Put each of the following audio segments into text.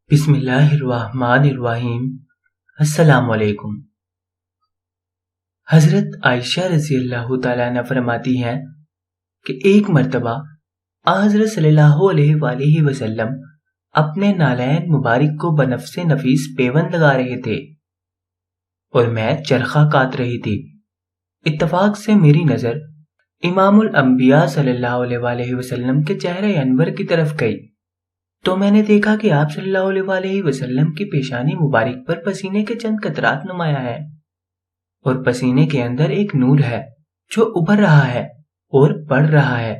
بسم اللہ الرحمن الرحیم۔ السلام علیکم۔ حضرت عائشہ رضی اللہ تعالیٰ عنہ فرماتی ہیں کہ ایک مرتبہ حضرت صلی اللہ علیہ وآلہ وسلم اپنے نالین مبارک کو بنفس نفیس پیوند لگا رہے تھے اور میں چرخہ کاٹ رہی تھی۔ اتفاق سے میری نظر امام الانبیاء صلی اللہ علیہ وآلہ وسلم کے چہرے انور کی طرف گئی تو میں نے دیکھا کہ آپ صلی اللہ علیہ وآلہ وسلم کی پیشانی مبارک پر پسینے کے چند قطرات نمایاں ہیں اور پسینے کے اندر ایک نور ہے جو ابھر رہا ہے اور بڑھ رہا ہے۔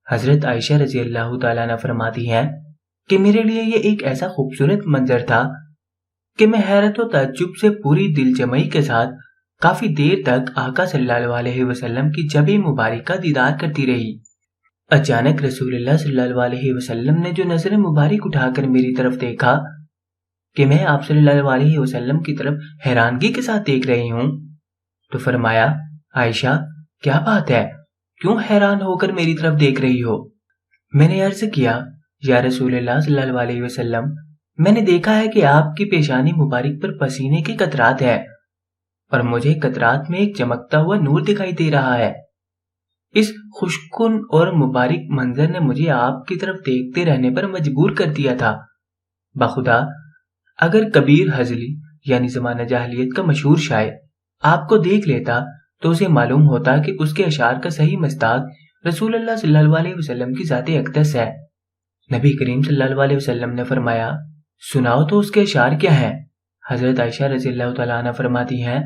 حضرت عائشہ رضی اللہ تعالیٰ عنہ فرماتی ہیں کہ میرے لیے یہ ایک ایسا خوبصورت منظر تھا کہ میں حیرت و تعجب سے پوری دل جمعی کے ساتھ کافی دیر تک آقا صلی اللہ علیہ وسلم کی جبہ مبارکہ دیدار کرتی رہی۔ اچانک رسول اللہ صلی اللہ علیہ وسلم نے جو نظر مبارک اٹھا کر میری طرف دیکھا کہ میں آپ صلی اللہ علیہ وسلم کی طرف حیرانگی کے ساتھ دیکھ رہی ہوں تو فرمایا، عائشہ کیا بات ہے، کیوں حیران ہو کر میری طرف دیکھ رہی ہو؟ میں نے عرض کیا، یا رسول اللہ صلی اللہ علیہ وسلم، میں نے دیکھا ہے کہ آپ کی پیشانی مبارک پر پسینے کے قطرات ہیں اور مجھے قطرات میں ایک چمکتا ہوا نور دکھائی دے رہا ہے۔ اس خوشکن اور مبارک منظر نے مجھے آپ کی طرف دیکھتے رہنے پر مجبور کر دیا تھا۔ بخدا اگر کبیر حضلی یعنی زمانہ جاہلیت کا مشہور شاعر آپ کو دیکھ لیتا تو اسے معلوم ہوتا کہ اس کے اشعار کا صحیح مصداق رسول اللہ صلی اللہ علیہ وسلم کی ذات اقدس ہے۔ نبی کریم صلی اللہ علیہ وسلم نے فرمایا، سناؤ تو اس کے اشعار کیا ہیں؟ حضرت عائشہ رضی اللہ تعالیٰ عنہ فرماتی ہیں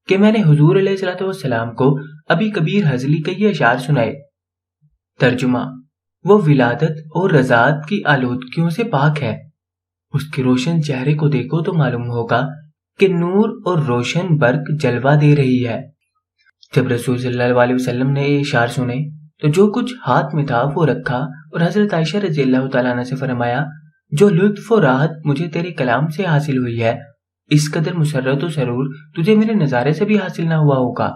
کہ میں نے حضور علیہ الصلوۃ والسلام کو ابھی کبیر حضلی کے یہ اشعار سنائے۔ ترجمہ: وہ ولادت اور رضاعت کی آلودگیوں سے پاک ہے۔ اس کے روشن چہرے کو دیکھو تو معلوم ہوگا کہ نور اور روشن برق جلوہ دے رہی ہے۔ جب رسول صلی اللہ علیہ وسلم نے یہ اشعار سنے تو جو کچھ ہاتھ میں تھا وہ رکھا اور حضرت عائشہ رضی اللہ تعالیٰ عنہ سے فرمایا، جو لطف و راحت مجھے تیرے کلام سے حاصل ہوئی ہے، اس قدر مسرت و سرور تجھے میرے نظارے سے بھی حاصل نہ ہوا ہوگا۔